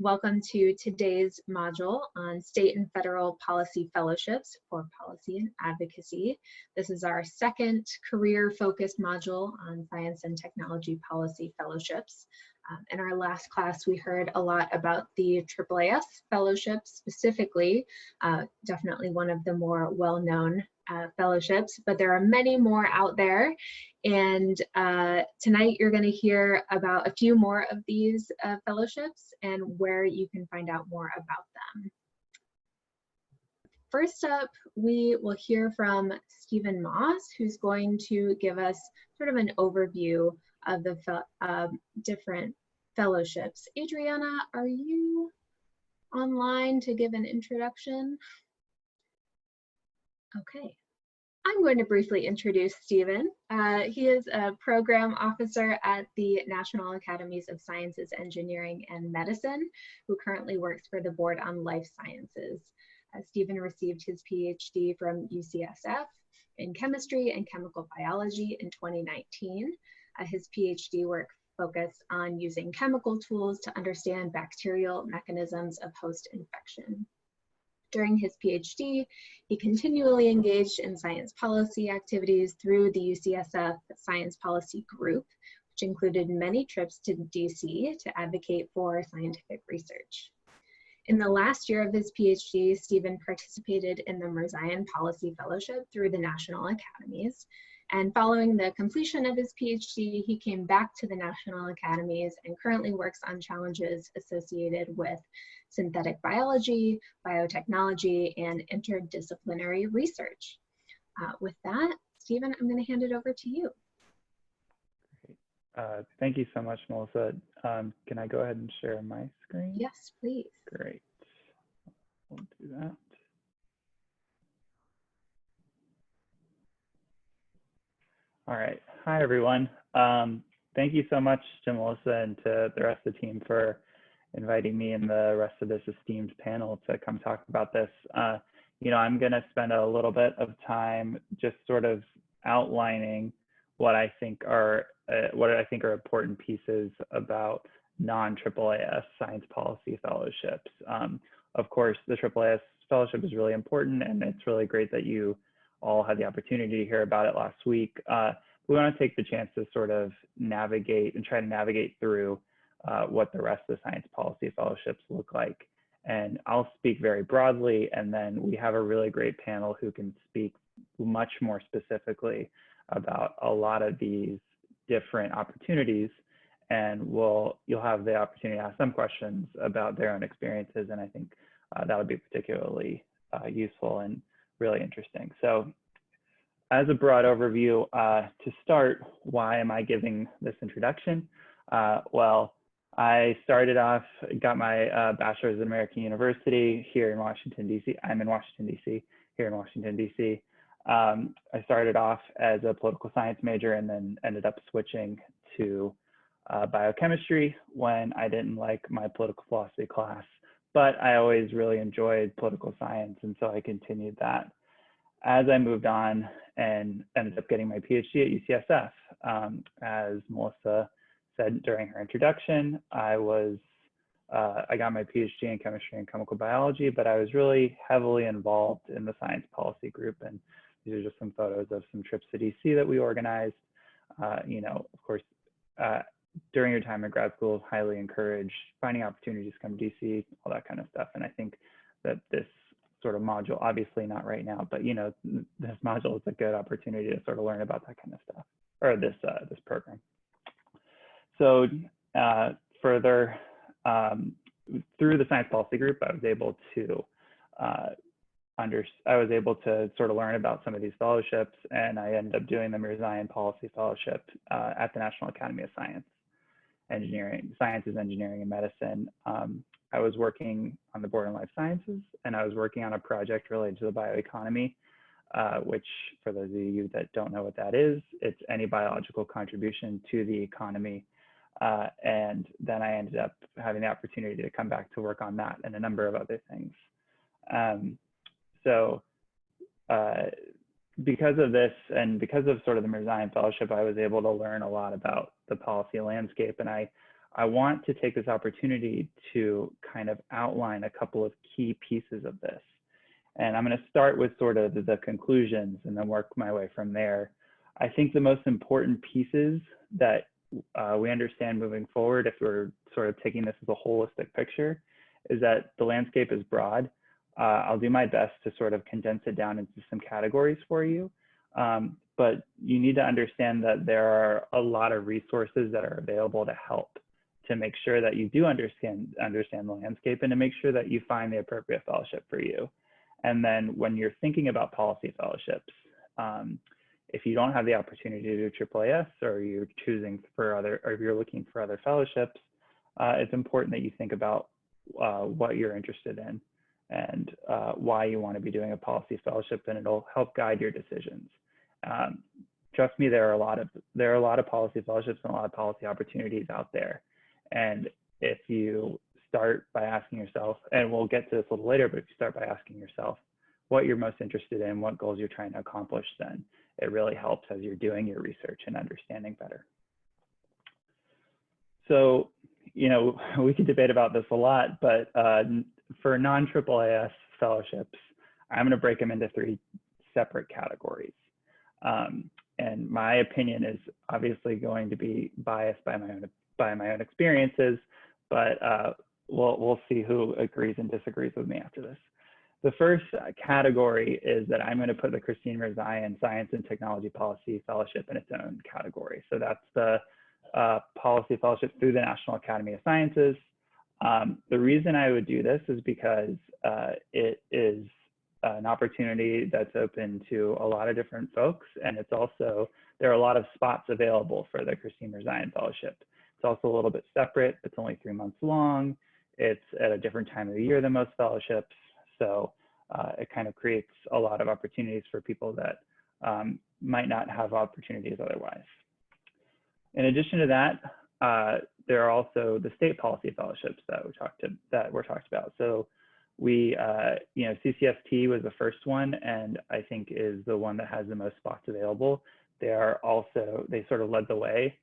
Welcome to today's module on state and federal policy fellowships for policy and advocacy. This is our second career-focused module on science and technology policy fellowships. In our last class, we heard a lot about the AAAS fellowship specifically, definitely one of the more well-known fellowships, but there are many more out there. And tonight you're going to hear about a few more of these fellowships and where you can find out more about them. First up, we will hear from Stephen Moss, who's going to give us sort of an overview of the different fellowships. Adriana, are you online to give an introduction? Okay. I'm going to briefly introduce Stephen. He is a program officer at the National Academies of Sciences, Engineering, and Medicine, who currently works for the Board on Life Sciences. Stephen received his PhD from UCSF in chemistry and chemical biology in 2019. His PhD work focused on using chemical tools to understand bacterial mechanisms of host infection. During his PhD, he continually engaged in science policy activities through the UCSF Science Policy Group, which included many trips to DC to advocate for scientific research. In the last year of his PhD, Stephen participated in the Mirzayan Policy Fellowship through the National Academies. And following the completion of his PhD, he came back to the National Academies and currently works on challenges associated with synthetic biology, biotechnology, and interdisciplinary research. With that, Stephen, I'm going to hand it over to you. Great. Thank you so much, Melissa. Can I go ahead and share my screen? Yes, please. Great. We'll do that. All right. Hi, everyone. Thank you so much to Melissa and to the rest of the team for inviting me and the rest of this esteemed panel to come talk about this. You know, I'm going to spend a little bit of time just sort of outlining what I think are important pieces about non-AAAS science policy fellowships. Of course, the AAAS fellowship is really important, and it's really great that you all had the opportunity to hear about it last week. We want to take the chance to sort of navigate and try to navigate through what the rest of the science policy fellowships look like. And I'll speak very broadly, and then we have a really great panel who can speak much more specifically about a lot of these different opportunities, and you'll have the opportunity to ask them questions about their own experiences, and I think that would be particularly useful and really interesting. So as a broad overview, to start, why am I giving this introduction? Well, I started off, got my bachelor's at American University here in Washington, D.C. I'm in Washington, D.C., here in Washington, D.C. I started off as a political science major and then ended up switching to biochemistry when I didn't like my political philosophy class, but I always really enjoyed political science, and so I continued that. As I moved on and ended up getting my PhD at UCSF, as Melissa said during her introduction, I got my PhD in chemistry and chemical biology, but I was really heavily involved in the science policy group, and these are just some photos of some trips to DC that we organized. You know, of course, during your time in grad school, highly encourage finding opportunities to come to DC, all that kind of stuff. And I think that this sort of module, obviously not right now, but you know, this module is a good opportunity to sort of learn about that kind of stuff, or this program. So further, through the science policy group, I was able to sort of learn about some of these fellowships, and I ended up doing the Mirzayan Policy Fellowship at the National Academy of Sciences, Engineering, and Medicine. I was working on the Board on Life Sciences, and I was working on a project related to the bioeconomy, which, for those of you that don't know what that is, it's any biological contribution to the economy. And then I ended up having the opportunity to come back to work on that and a number of other things. Because of this, and because of sort of the Mirzayan Fellowship, I was able to learn a lot about the policy landscape, and I I want to take this opportunity to kind of outline a couple of key pieces of this. And I'm going to start with sort of the conclusions and then work my way from there. I think the most important pieces that we understand moving forward, if we're sort of taking this as a holistic picture, is that the landscape is broad. I'll do my best to sort of condense it down into some categories for you. But you need to understand that there are a lot of resources that are available to help to make sure that you do understand the landscape and to make sure that you find the appropriate fellowship for you. And then when you're thinking about policy fellowships, if you don't have the opportunity to do AAAS, or you're choosing for other, or if you're looking for other fellowships, it's important that you think about what you're interested in and why you want to be doing a policy fellowship, and it'll help guide your decisions. Trust me, there are a lot of policy fellowships and a lot of policy opportunities out there. And if you start by asking yourself, and we'll get to this a little later, but if you start by asking yourself what you're most interested in, what goals you're trying to accomplish, then it really helps as you're doing your research and understanding better. So, you know, we could debate about this a lot, but for non-AAAS fellowships, I'm going to break them into 3 separate categories. And my opinion is obviously going to be biased by my own experiences, but we'll see who agrees and disagrees with me after this. The first category is that I'm going to put the Christine Ryan Science and Technology Policy Fellowship in its own category. So that's the policy fellowship through the National Academy of Sciences. The reason I would do this is because it is an opportunity that's open to a lot of different folks, and it's also, there are a lot of spots available for the Christine Ryan Fellowship. It's also a little bit separate. It's only 3 months long. It's at a different time of the year than most fellowships. So it kind of creates a lot of opportunities for people that might not have opportunities otherwise. In addition to that, there are also the state policy fellowships that were talked about. So we, you know, CCST was the first one, and I think is the one that has the most spots available. They sort of led the way,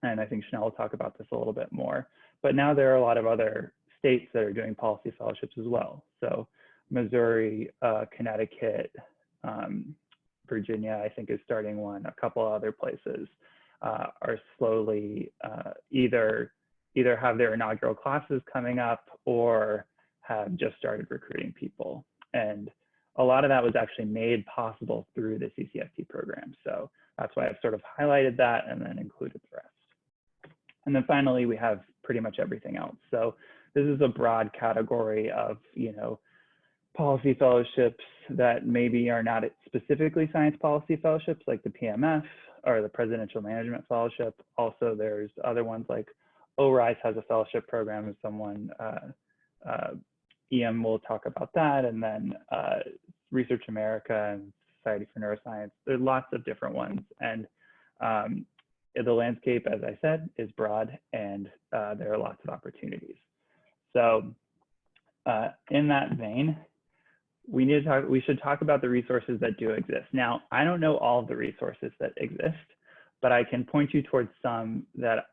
and I think Chanel will talk about this a little bit more. But now there are a lot of other states that are doing policy fellowships as well. So Missouri, Connecticut, Virginia, I think is starting one. A couple other places are slowly either have their inaugural classes coming up or have just started recruiting people. And a lot of that was actually made possible through the CCST program. So that's why I've sort of highlighted that and then included the rest. And then finally, we have pretty much everything else. So this is a broad category of, you know, policy fellowships that maybe are not specifically science policy fellowships, like the PMF or the Presidential Management Fellowship. Also, there's other ones like ORISE has a fellowship program, and someone, EM will talk about that, and then Research America and Society for Neuroscience. There's lots of different ones, and the landscape, as I said, is broad, and there are lots of opportunities. So in that vein, we should talk about the resources that do exist. Now, I don't know all of the resources that exist, but I can point you towards some that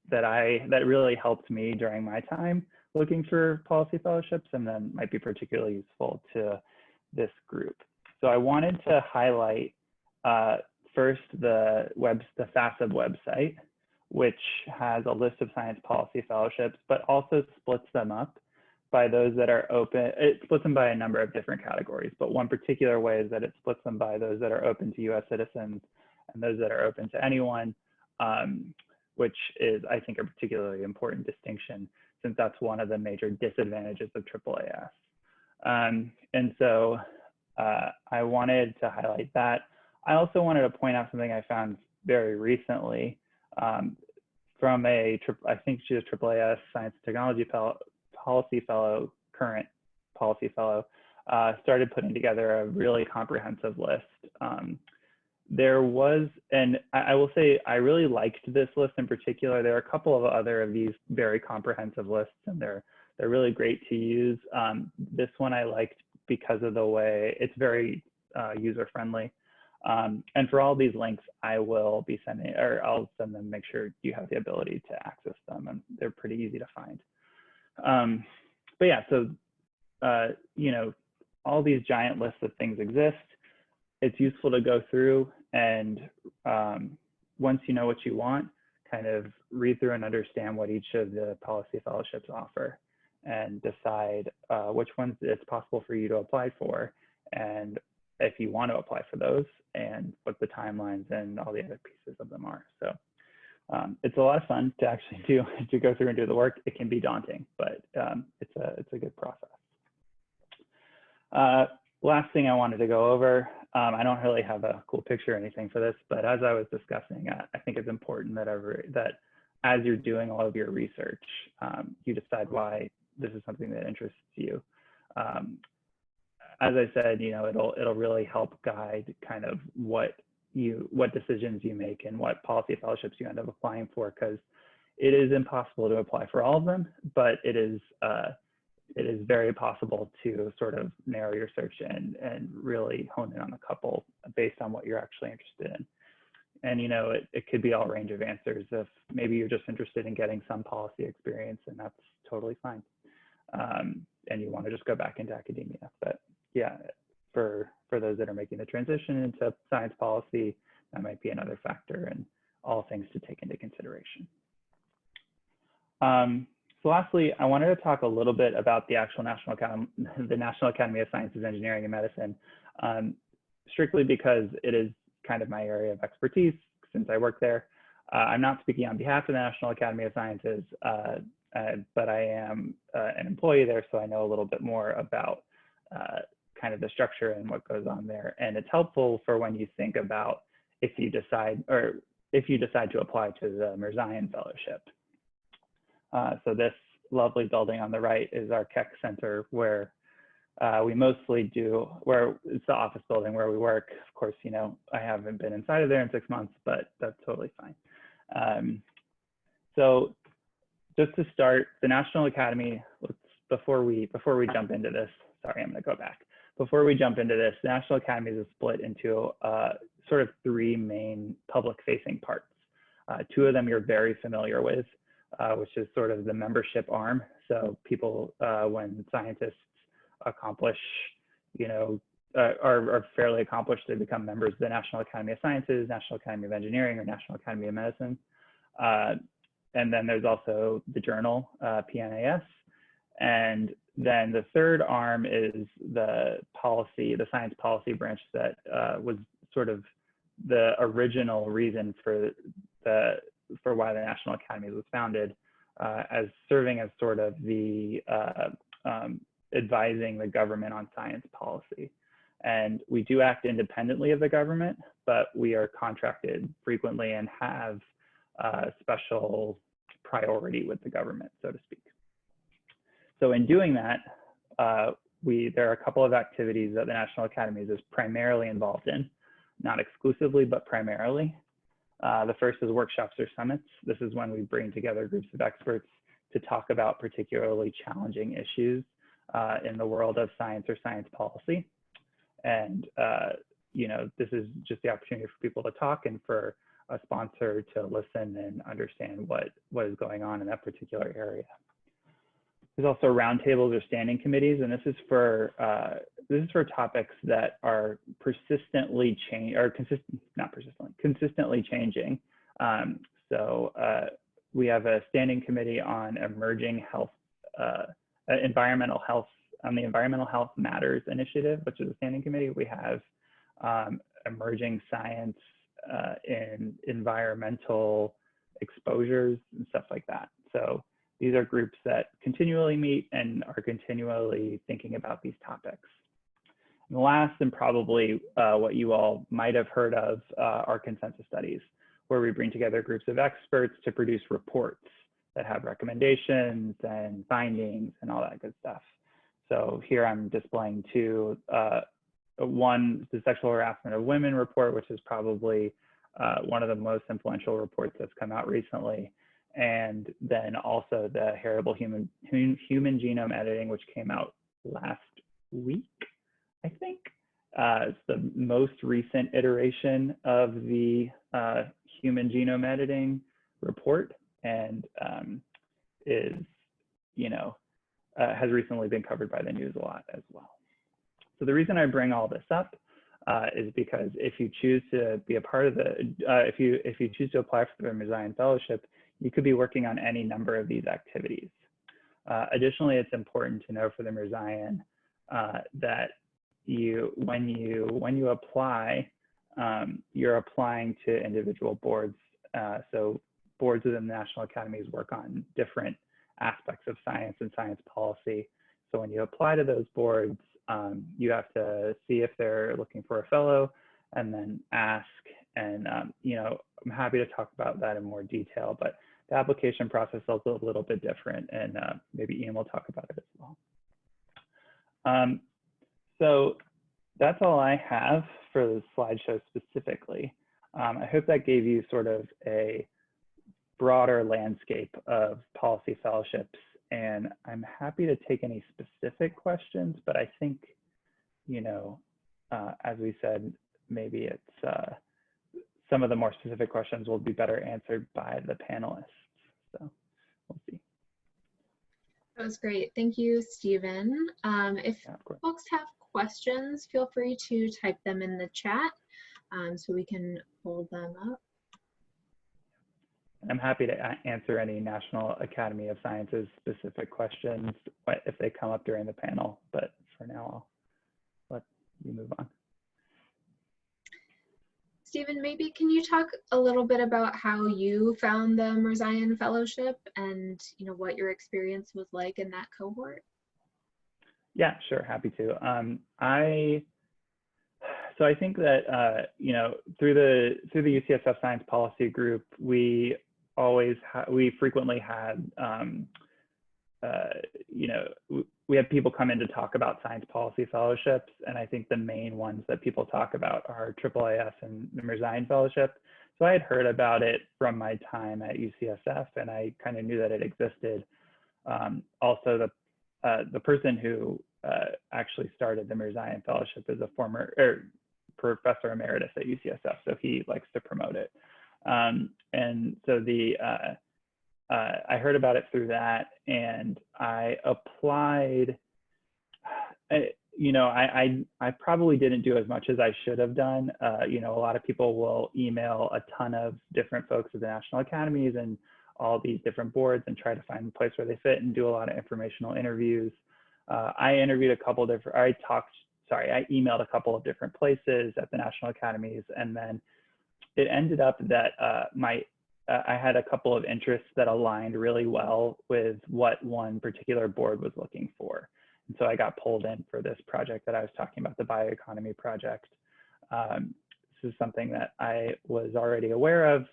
that really helped me during my time looking for policy fellowships, and then might be particularly useful to this group. So I wanted to highlight first the FASB website, which has a list of science policy fellowships, but also splits them up by those that are open. It splits them by a number of different categories, but one particular way is that it splits them by those that are open to US citizens and those that are open to anyone, which is, I think, a particularly important distinction, since that's one of the major disadvantages of AAAS. And so I wanted to highlight that. I also wanted to point out something I found very recently from I think she was AAAS Science and Technology Policy Fellow, current Policy Fellow, started putting together a really comprehensive list. There was, and I will say, I really liked this list in particular. There are a couple of other of these very comprehensive lists, and they're really great to use. This one I liked because of the way it's very user-friendly. And for all these links, I will be sending, or I'll send them, make sure you have the ability to access them, and they're pretty easy to find. But yeah, so, you know, all these giant lists of things exist. It's useful to go through and once you know what you want, kind of read through and understand what each of the policy fellowships offer and decide which ones it's possible for you to apply for, and if you want to apply for those, and what the timelines and all the other pieces of them are. So it's a lot of fun to actually to go through and do the work. It can be daunting, but it's a good process. Last thing I wanted to go over, I don't really have a cool picture or anything for this, but as I was discussing, I think it's important that as you're doing all of your research, you decide why this is something that interests you. As I said, you know, it'll really help guide kind of what decisions you make and what policy fellowships you end up applying for, because it is impossible to apply for all of them, but it is very possible to sort of narrow your search and really hone in on a couple based on what you're actually interested in. And, you know, it could be all range of answers. If maybe you're just interested in getting some policy experience, and that's totally fine. And you want to just go back into academia. But yeah, for those that are making the transition into science policy, that might be another factor, and all things to take into consideration. So lastly, I wanted to talk a little bit about the actual National Academy of Sciences, Engineering, and Medicine, strictly because it is kind of my area of expertise since I work there. I'm not speaking on behalf of the National Academy of Sciences, but I am an employee there, so I know a little bit more about kind of the structure and what goes on there. And it's helpful for when you think about if you decide to apply to the Mirzayan Fellowship. So this lovely building on the right is our Keck Center, where we mostly where it's the office building where we work. Of course, you know, I haven't been inside of there in 6 months, but that's totally fine. So just to start, the National Academy, before we jump into this, sorry, I'm gonna go back. Before we jump into this, the National Academies is split into sort of 3 main public-facing parts. 2 of them you're very familiar with, which is sort of the membership arm. So people, when scientists accomplish, you know, are fairly accomplished, they become members of the National Academy of Sciences, National Academy of Engineering, or National Academy of Medicine. And then there's also the journal, PNAS. And then the third arm is the science policy branch that was sort of the original reason for why the National Academy was founded, as serving as sort of the advising the government on science policy. And we do act independently of the government, but we are contracted frequently and have special priority with the government, so to speak. So in doing that, there are a couple of activities that the National Academies is primarily involved in, not exclusively, but primarily. The first is workshops or summits. This is when we bring together groups of experts to talk about particularly challenging issues in the world of science or science policy. And, you know, this is just the opportunity for people to talk and for a sponsor to listen and understand what is going on in that particular area. There's also roundtables or standing committees, and this is for topics that are consistently changing. So we have a standing committee on emerging health, environmental health, on the Environmental Health Matters Initiative, which is a standing committee. We have emerging science in environmental exposures and stuff like that. So these are groups that continually meet and are continually thinking about these topics. And the last, and probably what you all might have heard of, are consensus studies, where we bring together groups of experts to produce reports that have recommendations and findings and all that good stuff. So here I'm displaying 2. One, the Sexual Harassment of Women report, which is probably one of the most influential reports that's come out recently. And then also the Heritable Human Genome Editing, which came out last week, I think. It's the most recent iteration of the human genome editing report, and is, has recently been covered by the news a lot as well. So the reason I bring all this up is because if you choose to be a part of the, if you choose to apply for the Ramazian Fellowship, you could be working on any number of these activities. Additionally, it's important to know for the Ramazian that when you apply, you're applying to individual boards. So boards within the National Academies work on different aspects of science and science policy. So when you apply to those boards, you have to see if they're looking for a fellow, and then ask. And I'm happy to talk about that in more detail, but the application process is a little bit different, and maybe Ian will talk about it as well. So that's all I have for the slideshow specifically. I hope that gave you sort of a broader landscape of policy fellowships, and I'm happy to take any specific questions, but I think, as we said, maybe it's some of the more specific questions will be better answered by the panelists. So we'll see. That was great. Thank you, Stephen. If folks have questions, feel free to type them in the chat so we can hold them up. I'm happy to answer any National Academy of Sciences specific questions if they come up during the panel, but for now, I'll let you move on. Stephen, maybe can you talk a little bit about how you found the Ramazian Fellowship and what your experience was like in that cohort? Yeah, sure, happy to. So I think that through the UCSF Science Policy Group, we frequently had we have people come in to talk about science policy fellowships, and I think the main ones that people talk about are AAAS and the Ramazian Fellowship. So I had heard about it from my time at UCSF, and I kind of knew that it existed. Also, the person who actually started the Ramazian Fellowship is a former professor emeritus at UCSF, so he likes to promote it. And so I heard about it through that, and I applied. I probably didn't do as much as I should have done. A lot of people will email a ton of different folks at the National Academies and all these different boards and try to find a place where they fit and do a lot of informational interviews. I interviewed a couple different, I emailed a couple of different places at the National Academies, and then it ended up that I had a couple of interests that aligned really well with what one particular board was looking for. And so I got pulled in for this project that I was talking about, the bioeconomy project. This is something that I was already aware of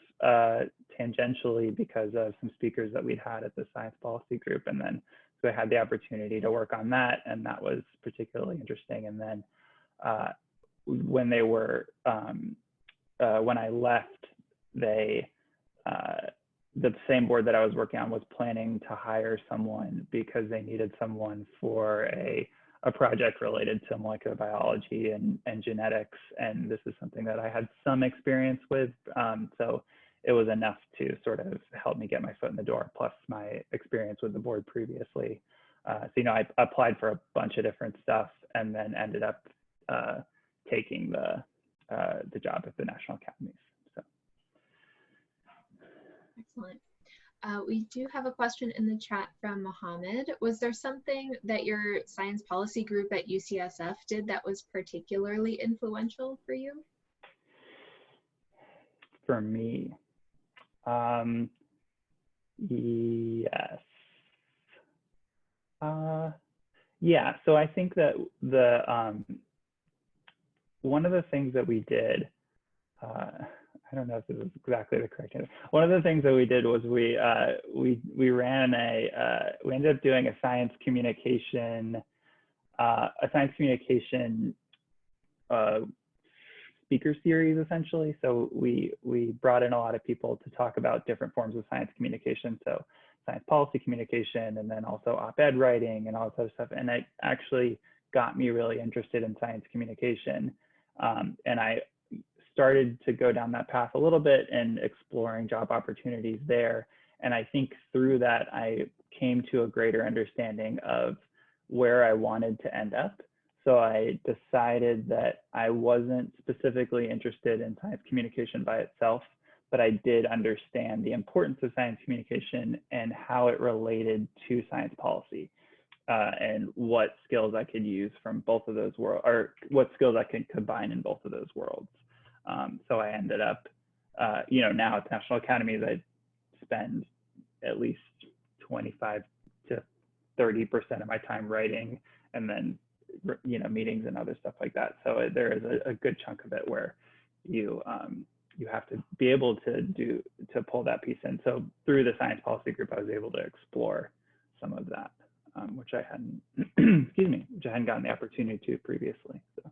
tangentially because of some speakers that we'd had at the Science Policy Group. And then so I had the opportunity to work on that, and that was particularly interesting. And then when I left, the same board that I was working on was planning to hire someone because they needed someone for a project related to molecular biology and genetics. And this is something that I had some experience with. So it was enough to sort of help me get my foot in the door, plus my experience with the board previously. So, I applied for a bunch of different stuff and then ended up taking the job at the National Academies. Excellent. We do have a question in the chat from Mohammed. Was there something that your science policy group at UCSF did that was particularly influential for you? For me, yes. Yeah, so I think that one of the things that we did, I don't know if this is exactly the correct answer. One of the things that we did was we ended up doing a science communication speaker series, essentially. So we brought in a lot of people to talk about different forms of science communication. So science policy communication, and then also op-ed writing and all this other stuff. And it actually got me really interested in science communication. And I started to go down that path a little bit and exploring job opportunities there. And I think through that, I came to a greater understanding of where I wanted to end up. So I decided that I wasn't specifically interested in science communication by itself, but I did understand the importance of science communication and how it related to science policy, and what skills I could use from both of those worlds, or what skills I could combine in both of those worlds. So I ended up, now at the National Academies, I spend at least 25 to 30% of my time writing, and then meetings and other stuff like that. So there is a good chunk of it where you have to be able to pull that piece in. So through the science policy group, I was able to explore some of that, which I hadn't, which I hadn't gotten the opportunity to previously. So.